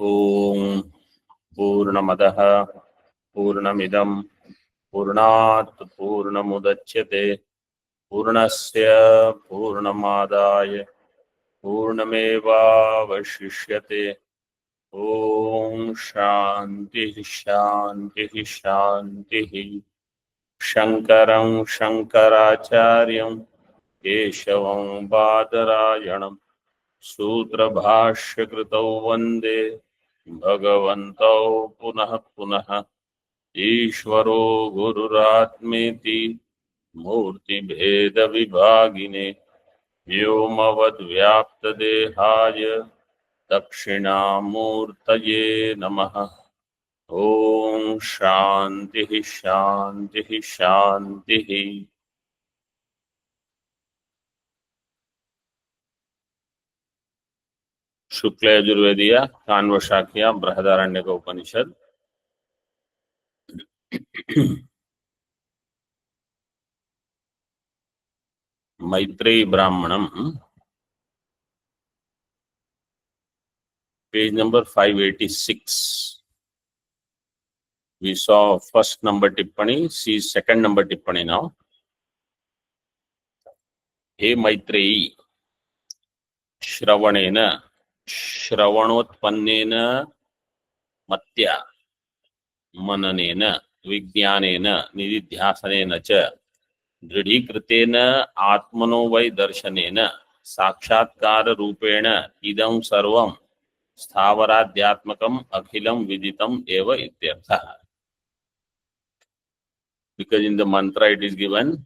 ओम पूर्णमदः पूर्णमिदं पूर्णात् पूर्णमुदच्यते पूर्णस्य पूर्णमादाय पूर्णमेवावशिष्यते। ओम शांति शांति शांति। शंकरं शंकराचार्यं केशवं बादरायणं सूत्रभाष्यकृतौ वन्दे भगवन्तौ पुनः पुनः। ईश्वरो गुरुरात्मेति मूर्तिभेदविभागिने व्योमवद्व्याप्तदेहाय दक्षिणामूर्तये नमः। ओम शांति शांति शांति। शुक्ल यजुर्वेदीय कान्व शाख्या बृहदारण्यक उपनिषद मैत्रेयी ब्राह्मणम page number 586. We saw first number टिप्पणी, see second number टिप्पणी now. हे मैत्रेयी, श्रवणेन श्रवणोत्पन्नेन मत्या मननेन विज्ञानेन निधिध्यासनेन च दृढीकृतेन आत्मनो वै दर्शनेन साक्षात्कार रूपेण इदं सर्वं स्थावराध्यात्मकम् अखिलं विदितम् एव इत्यर्थः. Because in the mantra it is given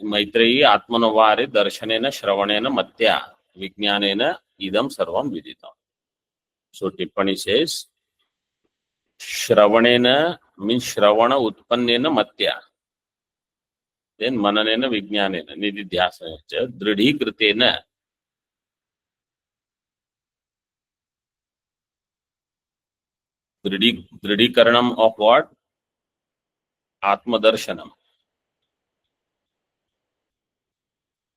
Maitreyi आत्मनोवारे दर्शनेन श्रवणेन मत्या विज्ञानेन इदं सर्वं विदितम्. So टिप्पणी says श्रवणेन means श्रवण उत्पन्नेन मत्या, then मननेन विज्ञानेन निधिध्यासनेन च दृढीकृतेन दृढीकरणम of what? आत्मदर्शनम.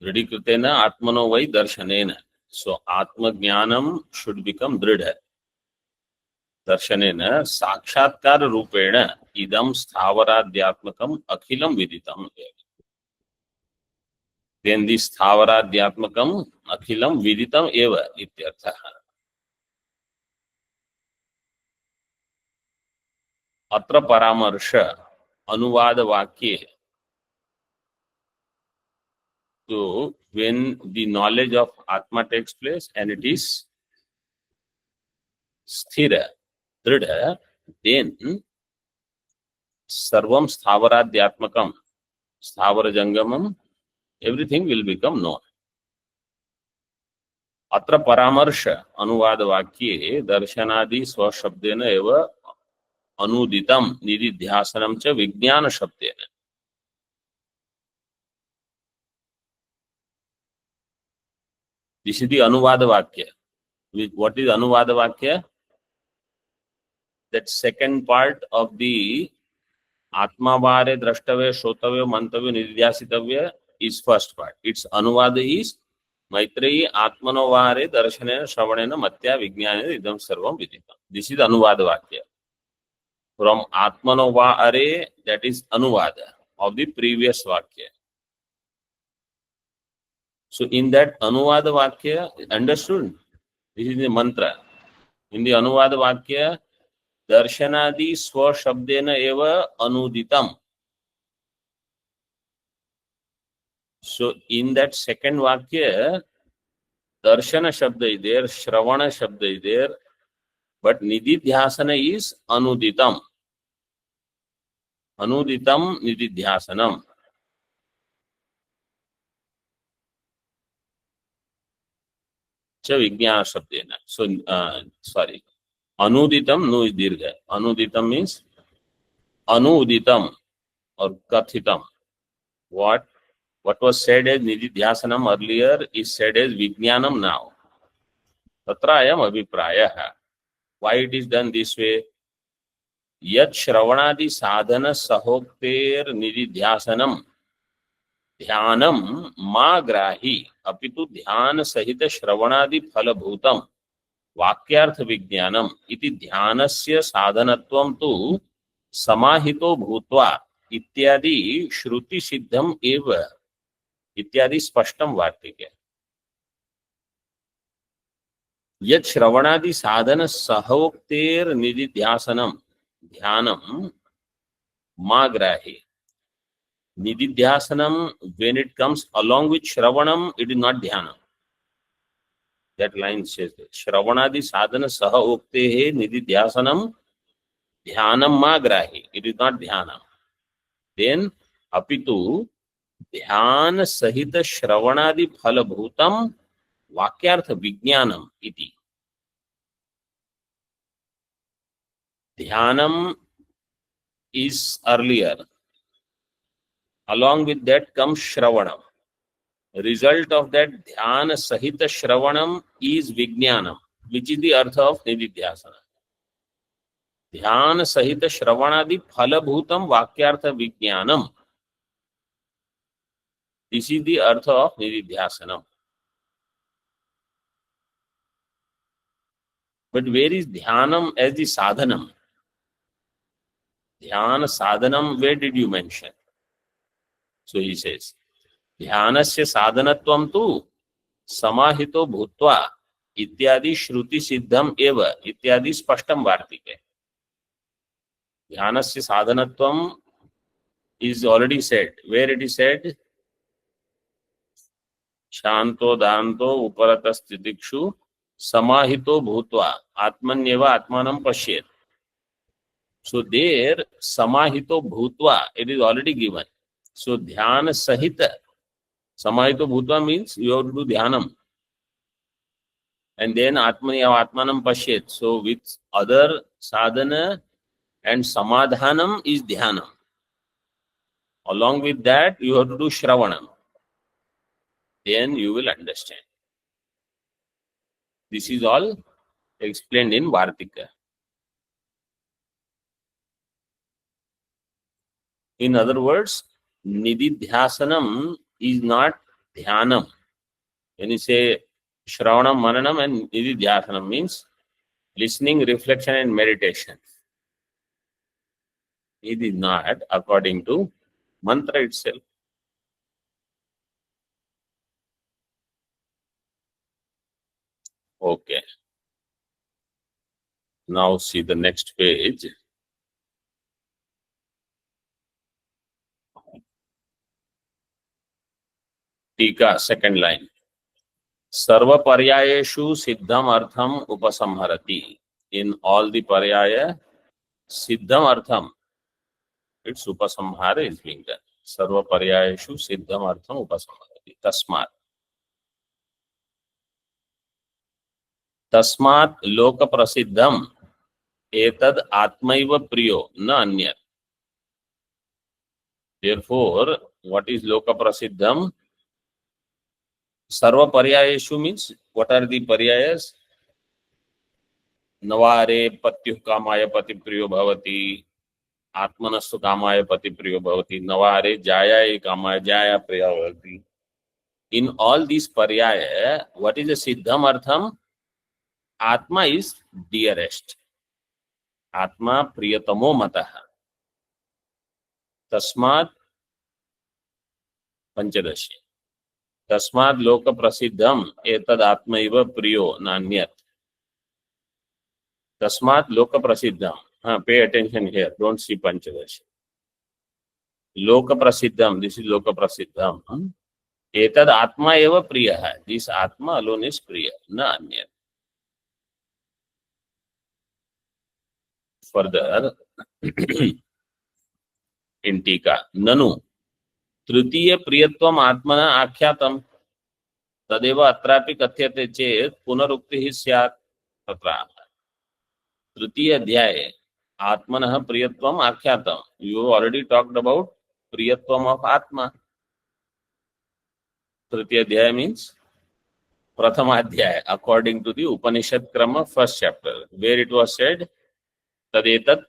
दृढीकृतेन आत्मनो वै दर्शनेन. So आत्मज्ञानम should become दृढ़. दर्शनेन साक्षात्कार रूपेण इदं स्थावराध्यात्मकम् अखिलं विदितम्. Then this स्थावराध्यात्मकम् अखिलं विदितम् एव इत्यर्थः. अत्र परामर्श अनुवाद वाक्ये. So when the knowledge of Atma takes place and it is sthira, dridha, then sarvam sthavarādhyatmakam, sthavara jangamam, everything will become known. अत्र परामर्श अनुवाद वाक्ये दर्शनादि स्वशब्देन एव अनुदितं निधिध्यासनं च विज्ञान शब्देन. This is the Anuvada Vakya. What is Anuvada Vakya? That second part of the Atmavare Drashtavya, Shrotavya, Mantavya, Nidhyasitavya is first part. Its Anuvada is Maitreyi Atmanovare Darshanena Shravanena Matya Vijnanena Idam Sarvam Viditam. This is Anuvada Vakya. From Atmanovare, that is Anuvada of the previous Vakya. So in that Anuvada Vakya, understood? This is the mantra. In the Anuvada Vakya, Darshanadi Swashabdena eva anuditam. So in that second Vakya, Darshana Shabda is there, Shravana Shabda is there, but Nididhyasana is anuditam. Anuditam Nididhyasanam. Vijnana Shabdena. So, sorry. Anuditam, no is dirgha. Anuditam means anuditam or kathitam. What was said as Nididhyasanam earlier is said as Vijnanam now. Tatrayam abhiprayah. Why it is done this way? Yat shravanadi sadhana sahokter nididhyasanam ध्यानम मा ग्राही अपितु ध्यान सहित श्रवणादि फलभूतम वाक्यार्थ विज्ञानम इति ध्यानस्य साधनत्वं तु समाहितो भूत्वा इत्यादि श्रुति सिद्धम एव इत्यादि स्पष्टम वार्तिके। यत् श्रवणादि साधन सहोक्तेर निदिध्यासनम ध्यानम मा ग्राही निदिध्यासनम when it comes along with shravanam it is not dhyana. That line says that shravanadi sadhana saha uktehe nididhyasanam dhyanam ma grahi, it is not dhyana. Then apitu ध्यान सहित श्रवणादि फलभूतम वाक्यार्थ विज्ञानम इति। ध्यानम is earlier, along with that comes shravanam. Result of that dhyana sahita shravanam is vijnanam, which is the artha of nididhyasana. ध्यान सहित श्रवणादि फलभूतम वाक्यार्थ विज्ञानम, this is the artha of nididhyasanam. But where is dhyanam as the sadhanam? Dhyana sadhanam, where did you mention? So he says, ध्यानस्य साधनत्वं तु समाहितो भूत्वा इत्यादि श्रुति सिद्धम एव इत्यादि स्पष्टम वार्तिके। ध्यानस्य साधनत्वम is already said. Where it is said? Shanto दांतो उपरतस्थितिक्षु समाहितो भूत्वा आत्मन्येव आत्मानं पश्येत्. So there samahito bhutva, it is already given. So dhyana sahita, samahito bhutva means you have to do dhyanam. And then atmanyav atmanam pashyet. So with other sadhana and samadhanam is dhyanam. Along with that you have to do shravanam. Then you will understand. This is all explained in Vartika. In other words, nididhyasanam is not dhyanam. When you say shravanam, mananam and nididhyasanam means listening, reflection and meditation. It is not according to mantra itself. Okay. Now see the next page. Tika, second line. Sarva paryayeshu siddham artham upasamharati. In all the paryaya, siddham artham, its upasamhara is being done. Sarva paryayeshu siddham artham upasamharati. Tasmat. Tasmat loka prasiddham etad atmaiva priyo na anyat. Therefore, what is loka prasiddham? Sarva paryayeshu means what are the paryayas? Navare patyuh kamaya pati priyo bhavati, atmanastu kamaya pati priyo bhavati, navare jaya kamaya jaya priya bhavati. In all these paryaya, what is the siddham artham? Atma is dearest. Atma priyatamo mataha. Tasmat panchadashi. Tasmat loka prasiddham etad atmaiva priyo nanyat. Tasmat loka prasiddham. Pay attention here. Don't see panchadashi. Loka prasiddham. This is loka prasiddham. Etad atma eva priya. This atma alone is priya, na anyat. Further, in Tika, Nanu, Tritiya Priyatvam Atmana Akyatam, Tadeva Atrapi Katyate Chet, Punarukti Syat Tatra. Tritiya Adhyaya, Atmana Priyatvam Akyatam. You already talked about Priyatvam of Atma. Tritiya Adhyaya means Prathama Adhyaya, according to the Upanishad Krama, first chapter, where it was said, Tadetat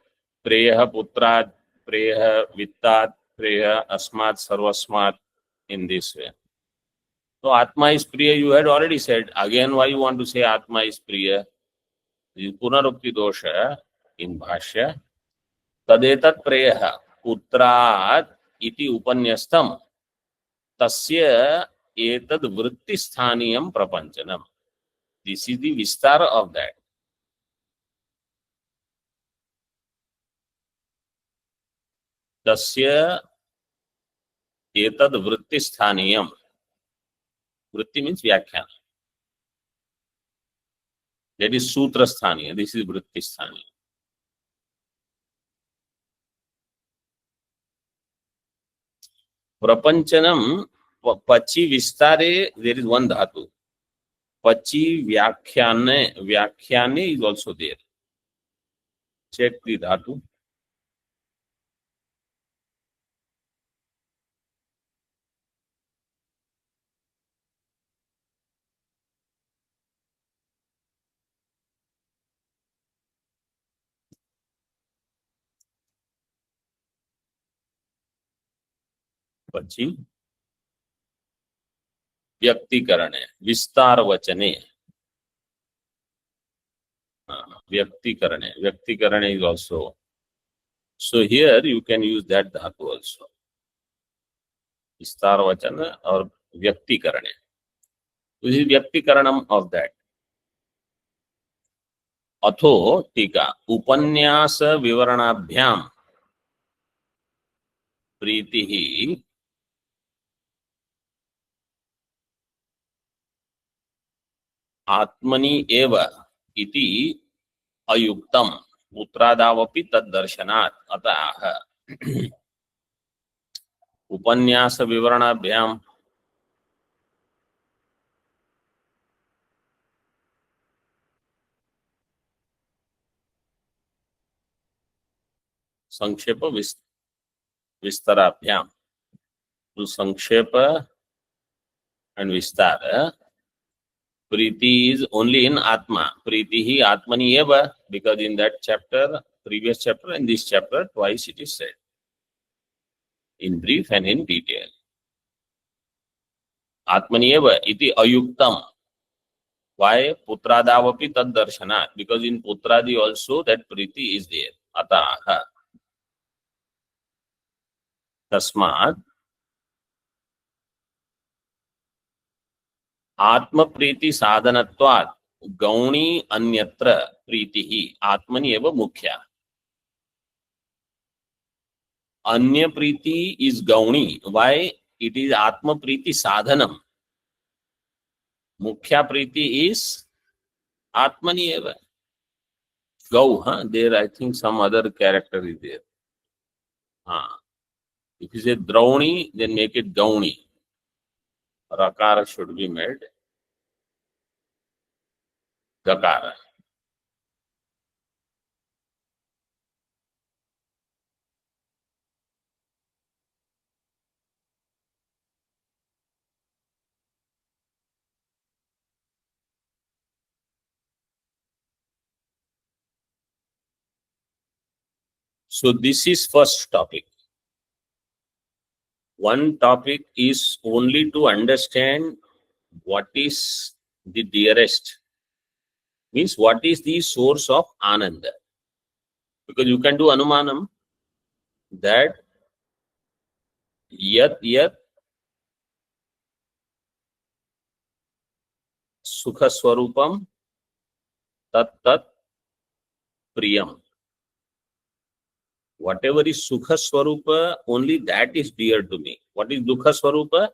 Preya Putrat Preya Vittat Preya Asmat Sarvasmat in this way. So Atma is Priya, you had already said. Again, why you want to say Atma is Priya? This is Punarukti dosha in Bhashya. Tadetat Preya Putrat iti upanyastam tasya etad vritti sthaniyam prapanchanam. This is the vistar of that. Tasya etad vritti sthaniyam. Vritti means Vyakhyan. That is Sutra Sthaniya. This is Vritti Sthaniya. Prapanchanam, Pachi Vistare, there is one dhatu. Pachi Vyakhyane is also there. Check the dhatu. Pachi Vyaktikarane, Vistar Vachane. Vyaktikarane is also. So here you can use that dhatu also. Vistar Vachana or Vyaktikarane. This is Vyaktikaranam of that. अथो टीका उपन्यास विवरणाभ्याम प्रीति ही आत्मनि एव इति अयुक्तम पुत्रादावपि तद्दर्शनात् अतः उपन्यास विवरणाभ्याम संक्षेप विस्तराभ्याम. तो संक्षेप and vistar. Priti is only in Atma. Priti hi Atmani eva, because in that chapter, previous chapter and this chapter, twice it is said. In brief and in detail. Atmani eva iti ayuktam. Why? Putradavapi tad darshanat. Because in Putradi also that Priti is there. Ataha. Tasmat. आत्म प्रीति साधनत्वात् गौणी अन्यत्र प्रीति ही आत्मनि एव मुख्या. अन्य प्रीति is गौणी. Why? It is आत्म प्रीति साधनम. मुख्या प्रीति इज आत्मनि एव. गौ, there I think some other character is there. If you say द्रौणी देन मेक इट गौणी. Rakara should be made Gakara. So this is first topic. One topic is only to understand what is the dearest. Means what is the source of Ananda. Because you can do Anumanam that yat Sukha Swarupam tat Priyam. Whatever is Sukha Swarupa, only that is dear to me. What is Dukha Swarupa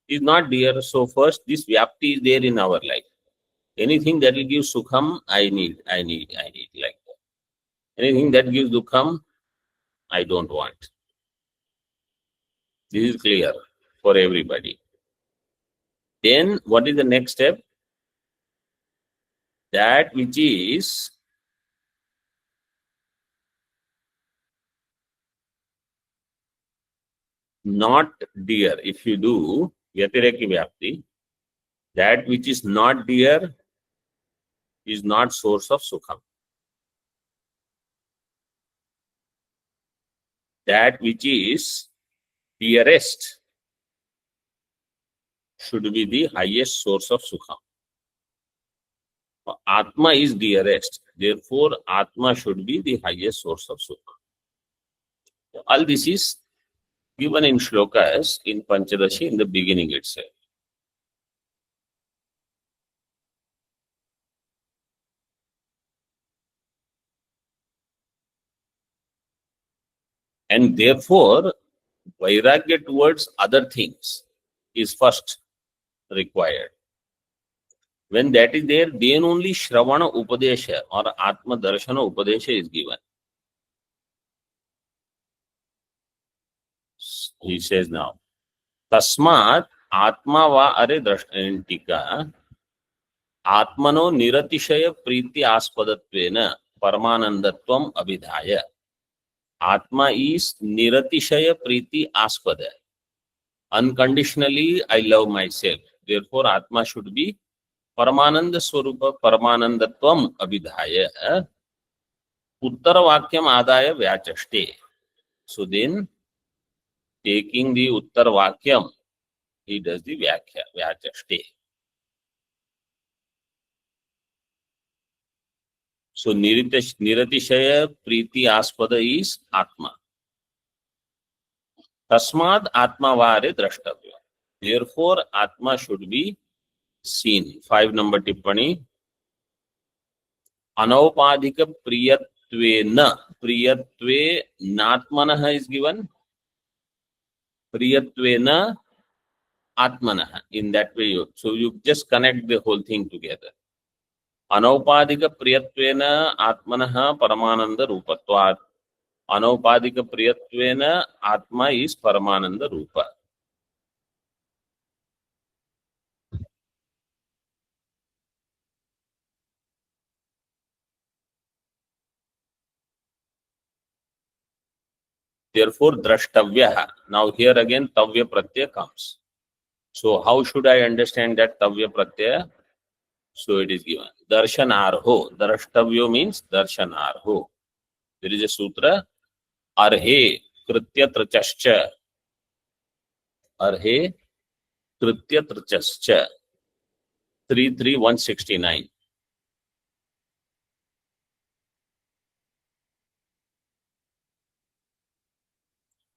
is not dear. So first this Vyapti is there in our life. Anything that will give Sukham, I need like that. Anything that gives Dukham, I don't want. This is clear for everybody. Then what is the next step? That which is not dear. If you do Vyatireki Vyapti, that which is not dear is not source of Sukham. That which is dearest should be the highest source of sukha. Atma is dearest, therefore Atma should be the highest source of sukha. All this is given in shlokas in Panchadashi in the beginning itself. And therefore, vairagya towards other things is first required. When that is there, then only Shravana Upadesha or Atma Darshana Upadesha is given. He says now, Tasmat Atma va are drashtantika Atmano Niratishaya Priti Aspadattvena Paramanandatvam Abhidhaya. Atma is Niratishaya Priti Aspada. Unconditionally, I love myself. Therefore, Atma should be Paramananda Swarupa Paramanandatvam Abhidhaya. Uttara Vakyam Adaya Vyachaste. So then, taking the Uttar Vakyam, he does the Vyakya, Vyachaste. So Niratishaya Priti Aspada is Atma. Tasmad Atma Vare Drashtavya. Therefore, Atma should be seen. 5 number tippani. Anaupadhika Priyatve Natmanaha is given. Priyatve Atmanaha. In that way, so you just connect the whole thing together. Anaupadhika Priyatve Atmanaha Paramananda Rupatvat. Anaupadhika Priyatve Atma is Paramananda Rupa. Therefore, Drashtavya. Now here again Tavya Pratyaya comes. So how should I understand that Tavya Pratyaya? So it is given. Darshanarho. Drashtavyo means Darshanarho. There is a sutra. Arhe Kritya Trachascha. Arhe Kritya Trachascha. 33169.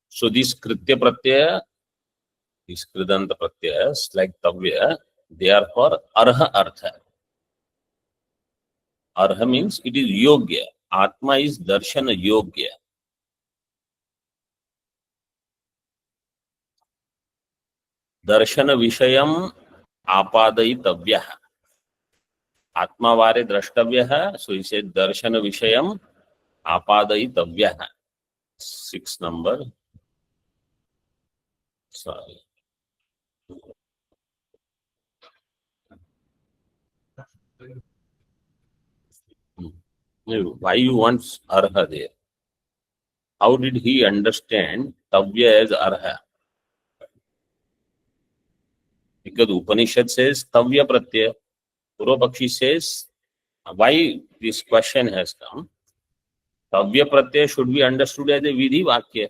So this Kritya Pratyaya, these Kridanta Pratyayas like Tavya, they are for Arha Artha. Arha means it is Yogya. Atma is Darshana Yogya. Darshana Vishayam Apadayitavya. Atma Vare Drashtavya. So he said Darshana Vishayam Apadayitavya. 6 number. Sorry. Why you want Arha there? How did he understand Tavya as Arha? Because Upanishad says Tavya Pratyaya. Purvapakshi says, why this question has come? Tavya Pratyaya should be understood as a Vidhi Vakya.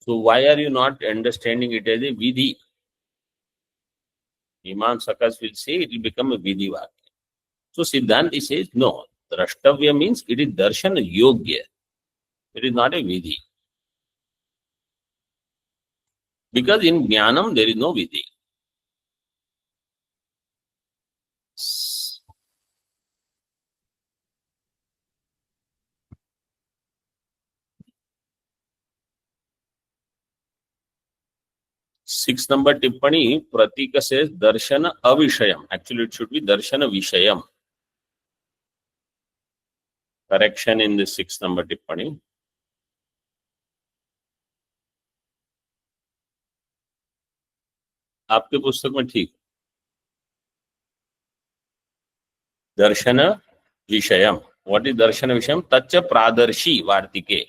So why are you not understanding it as a Vidhi? Imam Sakas will say it will become a Vidhi Vakya. So Siddhanti says, no, Drashtavya means it is Darshana Yogya. It is not a Vidhi. Because in Jnanam there is no Vidhi. Six number tippani, Pratika says Darshana Avishayam. Actually, it should be Darshana Vishayam. Correction in the 6 number tippani. आपके पुस्तक में ठीक दर्शन विषयम. What is Darshana Vishayam? Tacha Pradarshi Vartike.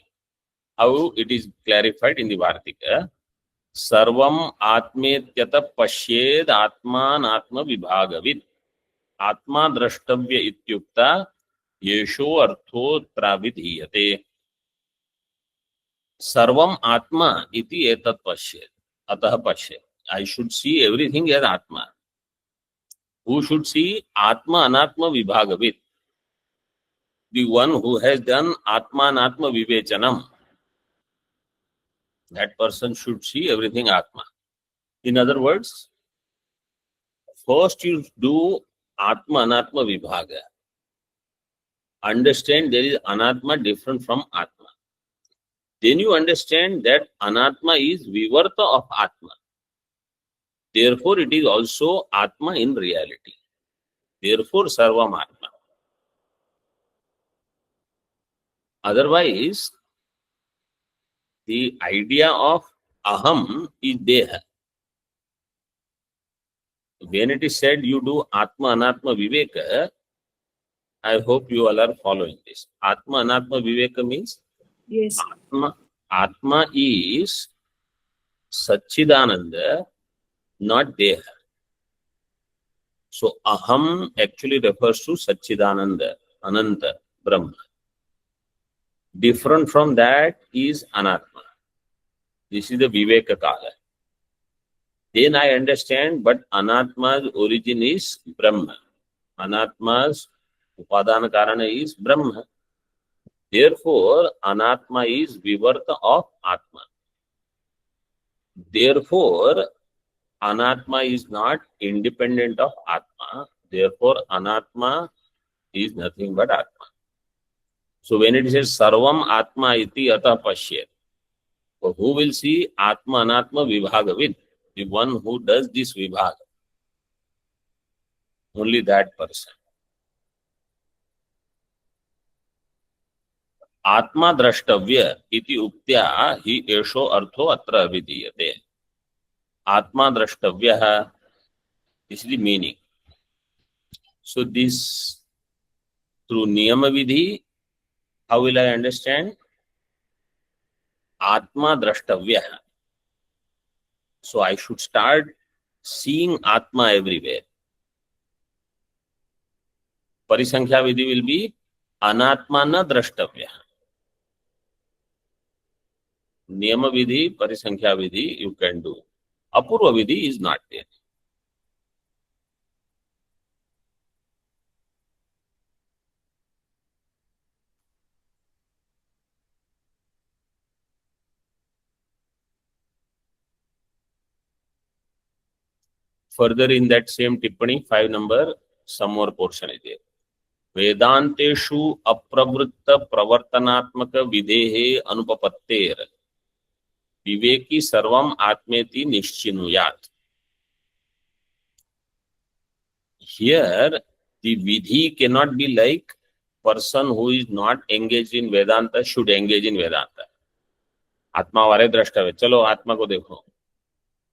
How it is clarified in the Vartika? Sarvam Atmetyata Pashyed Atman Atma Vibhagavit. Atma Drashtavya Ityukta Yesho Artho Travidhiyate. Sarvam Atma iti etat Pashyed. Atah Pashyed. I should see everything as Atma. Who should see Atma Anatma Vibhagavid? The one who has done Atma Anatma Vivechanam. That person should see everything Atma. In other words, first you do Atma Anatma Vibhaga. Understand there is Anatma different from Atma. Then you understand that Anatma is Vivarta of Atma. Therefore, it is also Atma in reality. Therefore, Sarvam Atma. Otherwise, the idea of Aham is Deha. When it is said you do Atma Anatma Viveka, I hope you all are following this. Atma Anatma Viveka means Yes. Atma is Satchidananda, not Deha. So Aham actually refers to Satchidananda, Ananta, Brahma. Different from that is Anatma. This is the Viveka Kala. Then I understand, but Anatma's origin is Brahma. Anatma's Upadana Karana is Brahma. Therefore, Anatma is Vivarta of Atma. Therefore, Anatma is not independent of Atma. Therefore, Anatma is nothing but Atma. So when it says Sarvam Atma iti ata pashyat, so who will see Atma Anatma Vibhagavid? The one who does this Vibhaga. Only that person. Atma Drashtavya iti uktya hi esho artho atra avidiyate. Atma Drashtavya, this is the meaning. So this, through Niyama Vidhi, how will I understand? Atma Drashtavya. So I should start seeing Atma everywhere. Parisankhya Vidhi will be Anatma na Drashtavya. Niyama Vidhi, Parisankhya Vidhi you can do. Apurva Vidhi is not there. Further in that same tippani, 5 number, some more portion is there. Vedanteshu apravritta pravartanatmaka videhe anupapatter viveki sarvam atmeti nischinuyat. Here, the vidhi cannot be like person who is not engaged in Vedanta should engage in Vedanta. Atma vare drashtave. Chalo, Atma ko dekho.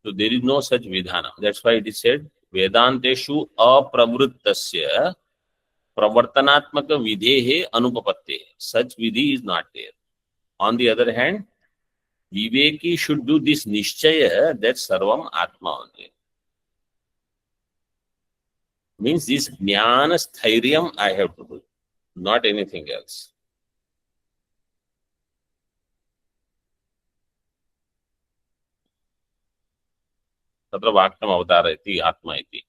So there is no such vidhana. That's why it is said, Vedanteshu apravrittasya pravartanatmaka videhe anupapatte. Such vidhi is not there. On the other hand, Viveki should do this nishchaya that sarvam atma only. Means this jnana sthiryam I have to do, not anything else. तत्र वाक्यम अवतारयति आत्मा इति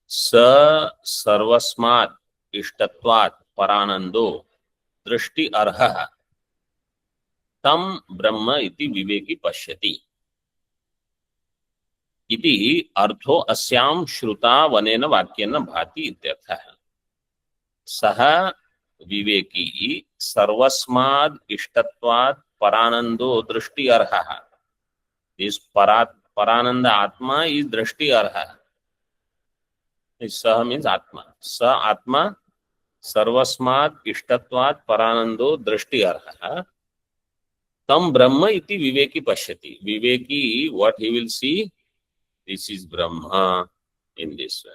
स सर्वस्मात् इष्टत्वात् परानंदो दृष्टि अर्हः तम ब्रह्म इति विवेकी पश्यति इति अर्थो अस्यां श्रुतावनेन वाक्येन भाति इत्यर्थः। सः विवेकी सर्वस्माद् इष्टत्वात् परानंदो दृष्टि अर्हः। इस परानंद आत्मा is दृष्टि अर्हः। सह means आत्मा। स आत्मा सर्वस्मात् इष्टत्वात् परानंदो दृष्टि अर्हः तम ब्रह्म इति विवेकी पश्यति। विवेकी what he will see, this is Brahma in this way.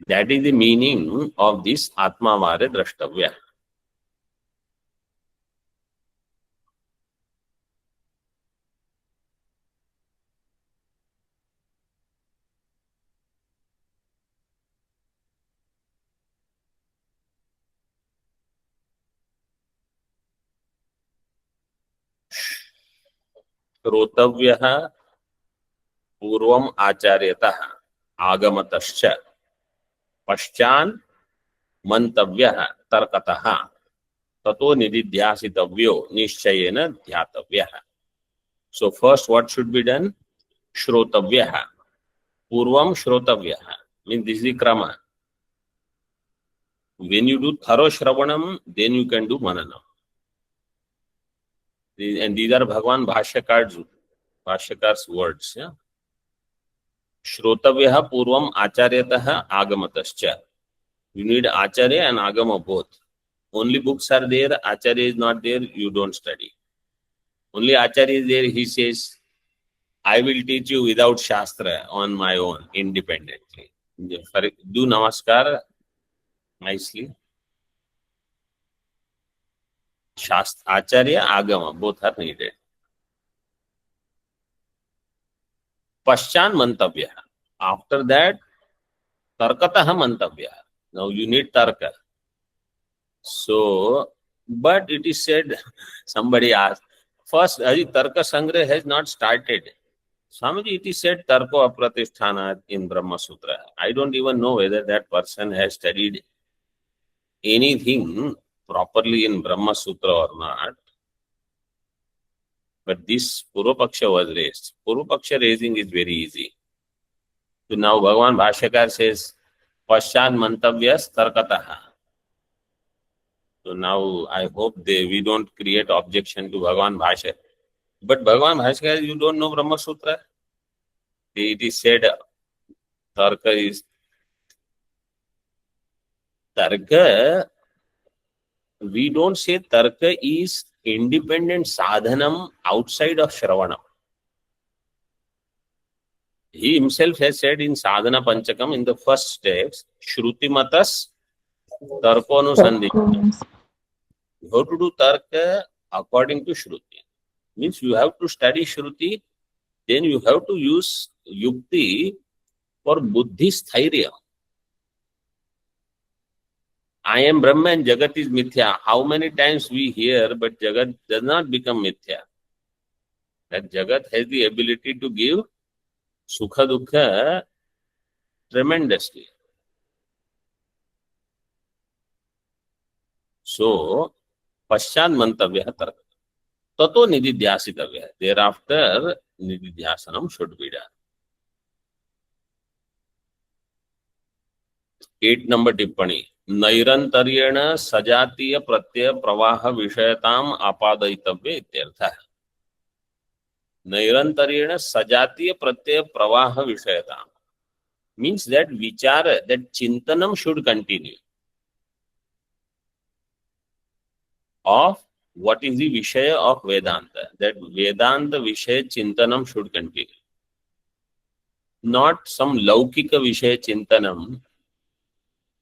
That is the meaning of this Atma Vare Drashtavya. श्रोतव्यः पूर्वम् आचार्यतः आगमतश्च पश्चान् मंतव्यः तर्कतः ततो निदिध्यासितव्यो निश्चयेन ध्यातव्यः. So first what should be done? Shrotavyah. Purvam Shrotavyah. Means this is the krama. When you do thorough Shravanam, then you can do Mananam. And these are Bhagwan Bhashyakar's words. Yeah? Shrotavyah Purvam Acharyatah Agamatascha. You need Acharya and Agama both. Only books are there, Acharya is not there, you don't study. Only Acharya is there, he says, I will teach you without Shastra on my own, independently. Do Namaskar nicely. Shastra, Acharya, Agama, both are needed. Paschan Mantavya. After that, Tarkataha Mantavya. Now you need Tarka. So, but it is said, somebody asked, first, Tarka Sangrah has not started. Swamiji, it is said Tarko Apratisthana in Brahma Sutra. I don't even know whether that person has studied anything properly in Brahma Sutra or not. But this Purupaksha was raised. Purupaksha raising is very easy. So now Bhagavan Bhashyakar says, Paschan Mantavyas Tarkataha. So now I hope we don't create objection to Bhagavan Bhashyakar. But Bhagavan Bhashyakar, you don't know Brahma Sutra? It is said Tarka is Tarka. We don't say Tarka is independent sadhanam outside of Shravanam. He himself has said in Sadhana Panchakam in the first steps, Shruti Matas Tarpanusandhi. You have to do Tarka according to Shruti. Means you have to study Shruti, then you have to use Yukti for Buddhi Sthairya. I am Brahma and Jagat is Mithya. How many times we hear, but Jagat does not become Mithya. That Jagat has the ability to give Sukha Dukha tremendously. So, Paschan Mantavya Tarka. Tato Nididhyasitavya. Thereafter, Nididhyasanam should be done. 8 number टिप्पणी. नैरंतर्येण सजातीय प्रत्यय प्रवाह विषयताम आपादयितव्य इत्यर्थः. नैरंतर्येण सजातीय प्रत्यय प्रवाह विषयताम means that vichara, that chintanam should continue of what is the vishaya of Vedanta. That Vedanta vishaya chintanam should continue. Not some laukika vishaya chintanam.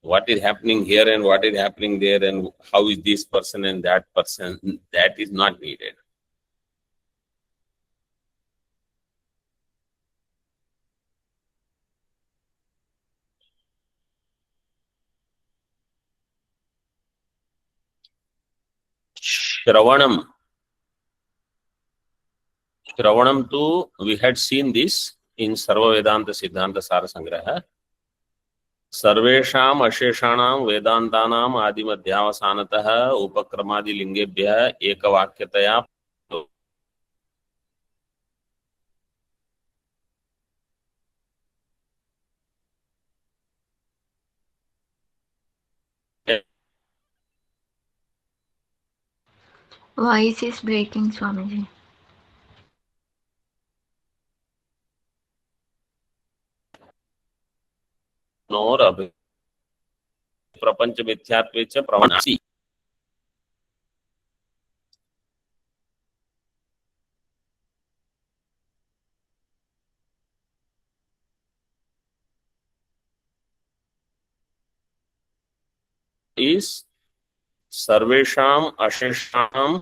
What is happening here and what is happening there and how is this person and that person. That is not needed. Shravanam. Shravanam too, we had seen this in Sarva Vedanta Siddhanta Sara Sangraha. सर्वेषाम् अशेषाणां वेदान्तानाम् आदिमध्यावसानतः उपक्रमादि लिंगेभ्यः एकवाक्यतया Voice is breaking, Swamiji. नोर प्रपंच मिथ्यात्वे च प्रमाणासि is सर्वेषाम् अशेषाणां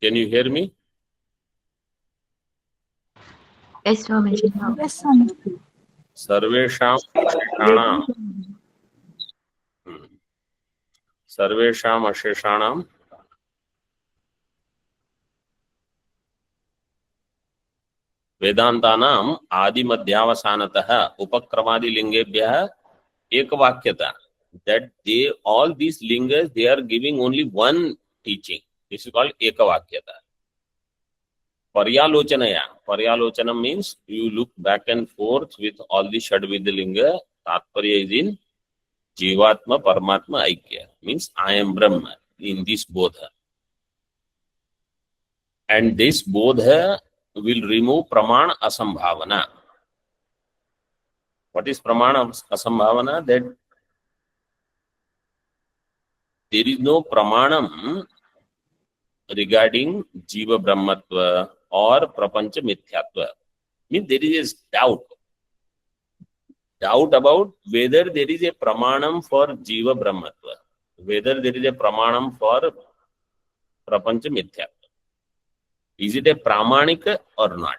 Can you hear me? Yes, Swamiji. Yes, Swamiji. सर्वेषां अशेषाणां सर्वेषाम् अशेषाणां वेदांतानाम् आदिमध्यावसानतः उपक्रमादिलिंगेभ्यः एकवाक्यता, that they all these lingas they are giving only one teaching. This is called ekavakyata. Paryalochana means you look back and forth with all the Shadvidya linga. Tatparya is in Jivatma Paramatma Aikya, means I am Brahma in this bodha. And this bodha will remove pramana asambhavana. What is pramana asambhavana? That there is no pramanam regarding Jiva Brahmatva or Prapancha Mithyatva. Means there is doubt about whether there is a pramanam for Jiva Brahmatva, whether there is a pramanam for Prapancha Mithyatva. Is it a pramanika or not?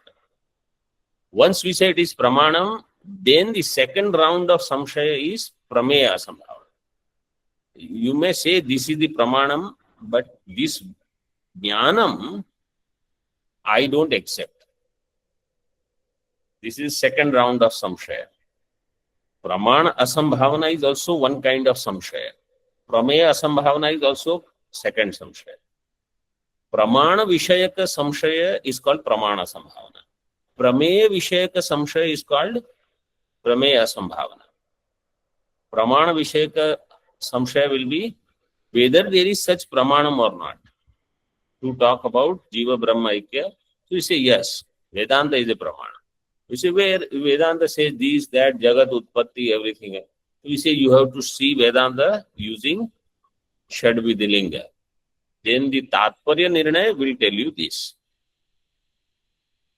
Once we say it is pramanam, then the second round of samshaya is prameya asambhavana. You may say this is the pramanam, but this jnanam I don't accept. This is second round of samshaya. Pramana asambhavana is also one kind of samshaya. Prameya asambhavana is also second samshaya. Pramana vishayaka samshaya is called pramana asambhavana. Prameya vishayaka samshaya is called prameya asambhavana. Pramana vishayaka samshaya will be whether there is such pramanam or not. To talk about Jiva Brahma Aikya, so you say yes, Vedanta is a pramana. You say where Vedanta says this, that, Jagat, Utpatti, everything. So we say you have to see Vedanta using Shadvidya. Then the Tatparya Nirnaya will tell you this.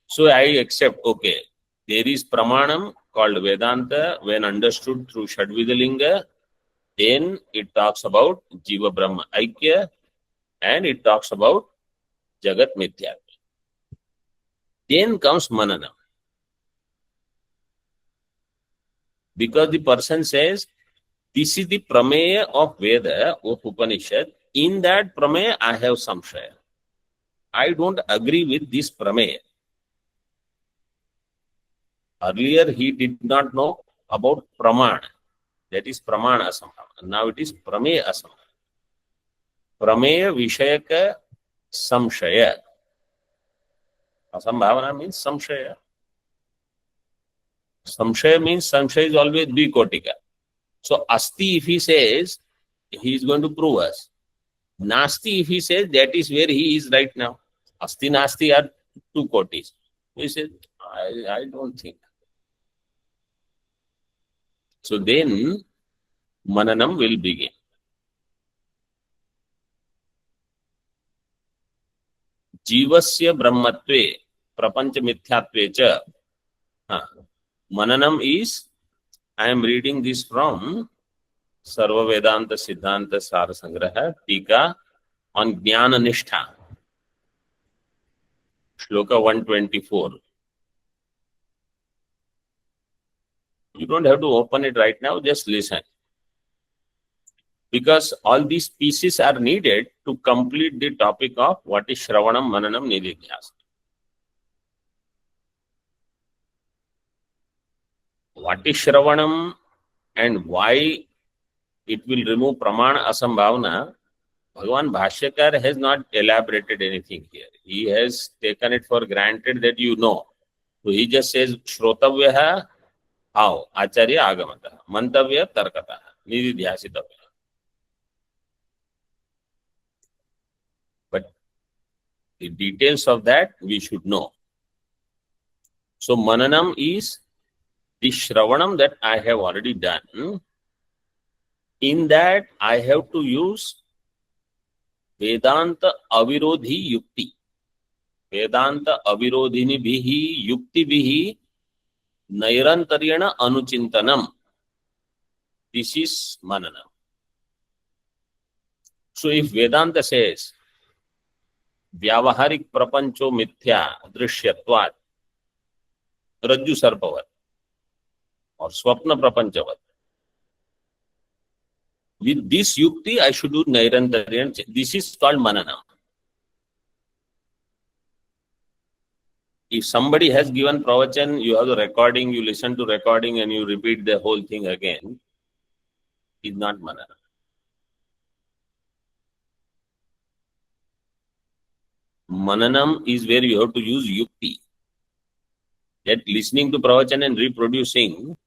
So I accept, okay, there is pramanam called Vedanta when understood through Shadvidya. Then it talks about Jiva Brahma Aikya and it talks about Jagat Mithya. Then comes Manana. Because the person says, this is the prameya of Veda, of Upanishad. In that prameya, I have samshaya. I don't agree with this prameya. Earlier, he did not know about pramana. That is pramana asambhavana. Now it is prameya asambhavana. Prameya vishayaka samshaya. Asambhavana means samshaya. Samshaya means samshaya is always dvikotika. So asti, if he says, he is going to prove us. Nasti, if he says, that is where he is right now. Asti, nasti are two kotis. He says, I don't think. So then, mananam will begin. Jivasya brahmatve, prapancha mithyatve cha. Mananam is, I am reading this from Sarva Vedanta Siddhanta Sara Sangraha, Tika on Jnana Nishtha. Shloka 124. You don't have to open it right now, just listen. Because all these pieces are needed to complete the topic of what is Shravanam, Mananam, Nididhyasana. What is Shravanam and why it will remove Pramana Asambhavana, Bhagavan Bhashyakar has not elaborated anything here. He has taken it for granted that you know. So he just says, Shrotavyaha, how? Acharya Agamata. Mantavya Tarkata. Nididhyasitavya. But the details of that we should know. So Mananam is the Shravanam that I have already done. In that I have to use Vedanta Avirodhi Yukti. Vedanta Avirodhini Bihi Yukti Bihi Nairantaryana Anuchintanam. This is Mananam. So if Vedanta says Vyavaharik Prapancho Mithya Drishyatvat, रज्जु सर्पवत or swapna prapanchavat. With this yukti, I should do Nairantaryan. This is called Mananam. If somebody has given pravachan, you have the recording, you listen to recording and you repeat the whole thing again, is not Mananam. Mananam is where you have to use yukti. That listening to pravachan and reproducing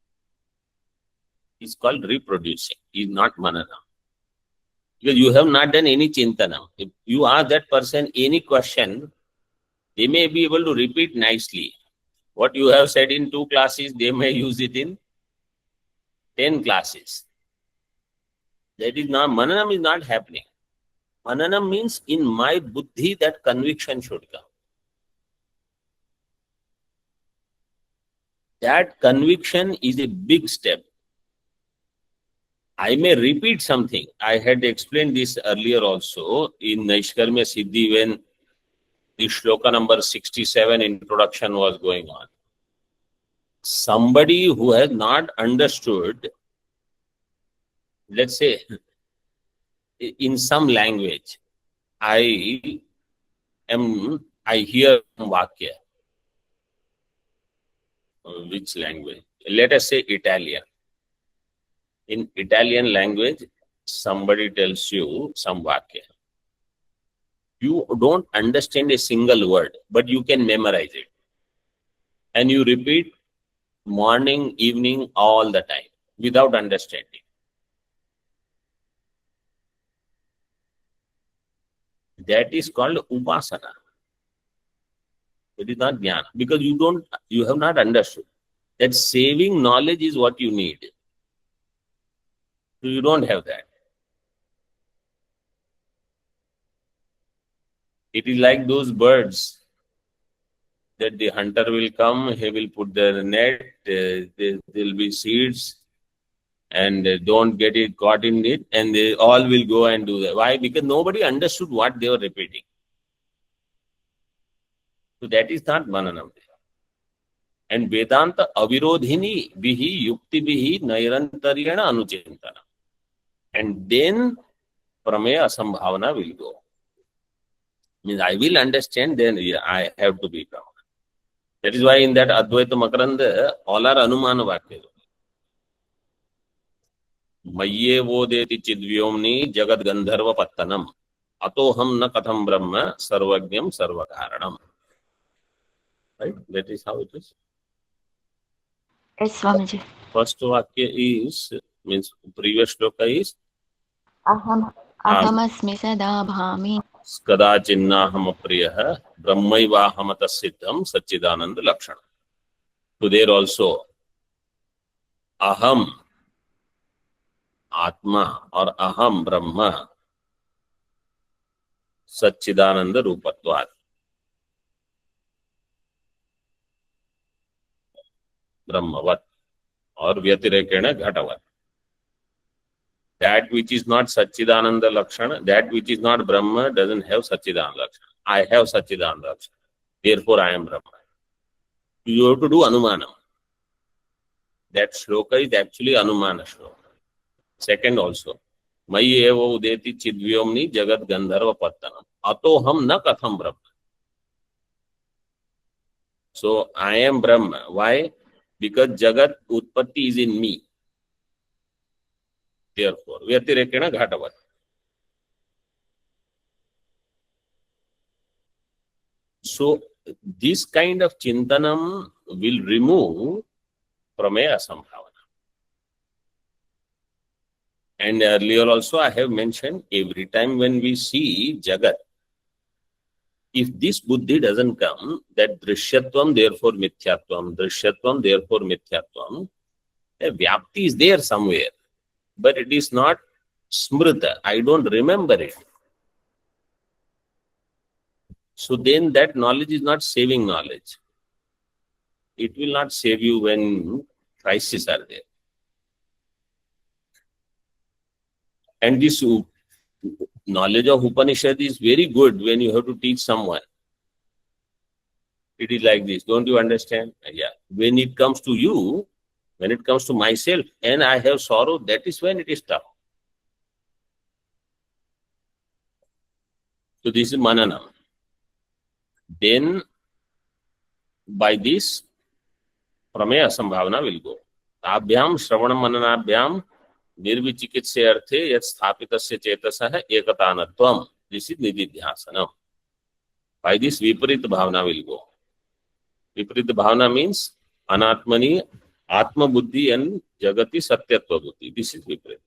is called reproducing, is not Mananam. Because you have not done any chintanam. If you ask that person any question, they may be able to repeat nicely. What you have said in 2 classes, they may use it in 10 classes. That is not, Mananam is not happening. Mananam means in my buddhi that conviction should come. That conviction is a big step. I may repeat something. I had explained this earlier also in Naishkarmya Siddhi when the shloka number 67 introduction was going on. Somebody who has not understood, let's say, in some language, I hear Vakya. Which language? Let us say Italian. In Italian language, somebody tells you some Vakya. You don't understand a single word, but you can memorize it. And you repeat morning, evening, all the time, without understanding. That is called upasana. It is not jnana, because you have not understood. That saving knowledge is what you need. So you don't have that. It is like those birds that the hunter will come, he will put their net, there will be seeds, and don't get it caught in it, and they all will go and do that. Why? Because nobody understood what they were repeating. So that is not Mananam. And Vedanta avirodhini bihi yukti bihi nairantaryana anuchintana. And then prameya asambhavana will go. Means I will understand, then I have to be Brahman. That is why in that Advaita Makaranda, all are Anumana Vakya. Mayye vodeti chidvyomni jagad gandharva pattanam. Atoham na katham brahma sarvajnam sarvakaranam. Right? That is how it is. Yes, Swamiji. First Vakya is, means previous shloka is, Ahamasmi sada bhami. Skadachinnaham apriyaha brahmaivahamata siddham satchidananda lakshana. So there also, aham, atma or aham brahma satchidananda rupatvat. Brahmavat or vyatirekena ghatavat. That which is not Satchidananda Lakshana, that which is not Brahma doesn't have Satchidananda Lakshana. I have Satchidananda Lakshana. Therefore, I am Brahma. You have to do Anumanam. That shloka is actually Anumana shloka. Second also, Mayi eva udeti chidvyomni jagat gandharva pattanam. Atoham na katham Brahma. So, I am Brahma. Why? Because Jagat Utpatti is in me. Therefore, vyatirekena ghatavat. So, this kind of chintanam will remove prameya asambhavana. And earlier also I have mentioned, every time when we see Jagat, if this buddhi doesn't come, that drishyatvam, therefore mithyatvam, drishyatvam, therefore mithyatvam, a vyapti is there somewhere. But it is not smrita. I don't remember it. So then that knowledge is not saving knowledge. It will not save you when crises are there. And this knowledge of Upanishad is very good when you have to teach someone. It is like this. Don't you understand? Yeah. When it comes to you, when it comes to myself, and I have sorrow, that is when it is tough. So this is manana. Then by this, prameya sambhavana will go. Abhyam shravana mananabhyam निर्विचिकित्से अर्थे यत् स्थापितस्य चेतसः एकतानत्वम. This is nididhyasana. By this viparit bhavana will go. Viparit bhavana means anatmani, atma buddhi and jagati satyatva buddhi. This is viparit.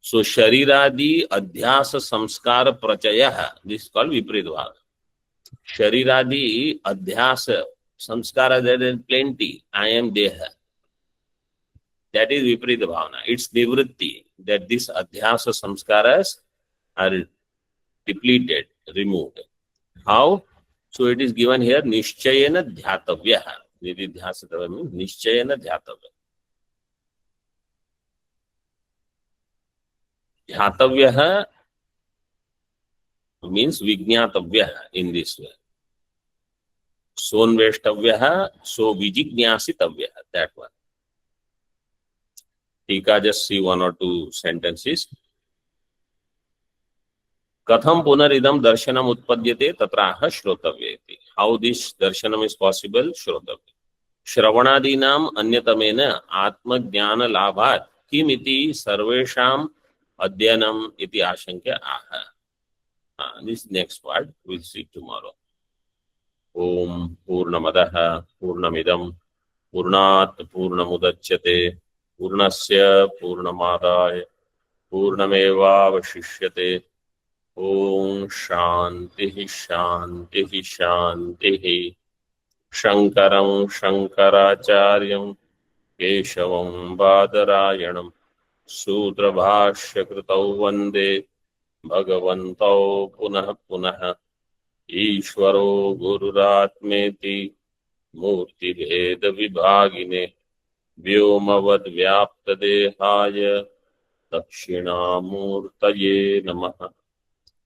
So shariradi adhyasa samskara prachaya. This is called viparit bhavana. Shariradi adhyasa samskara, there is plenty. I am deha. That is viparita bhavana. It's nivritti, that this adhyasa samskaras are depleted, removed. How? So it is given here nishchayena dhyatavya. Nididhyasatavya means nishchayena dhyatavya. Dhyatavya means vijnatavya in this way. Sonveshtavya, so vijignyasitavya, that one. Tika, just see one or two sentences. Katham punaridam darshanam utpadyate tatraha shrotavyeti. How this darshanam is possible? Shrotavya. Shravanadinam anyatamena atma jnana labhat kimiti sarvesham adhyanam iti ashankya aha. This next part we'll see tomorrow. Om Purnamadaha Purnamidam Purnat Purnamudachyate Purnasya Purnamadaya Purnamevavashishyate. Om Shanti Shanti Shanti. Shankaram Shankaracharyam Keshavam Badarayanam Sutrabhashya Kritau Vande Bhagavantau Punah Punah. ईश्वरो गुरुरात्मेति मूर्ति भेद विभागिने व्योमवद् व्याप्त देहाय दक्षिणामूर्तये नमः.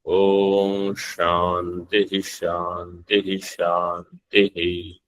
ओम शांति शांति शांति.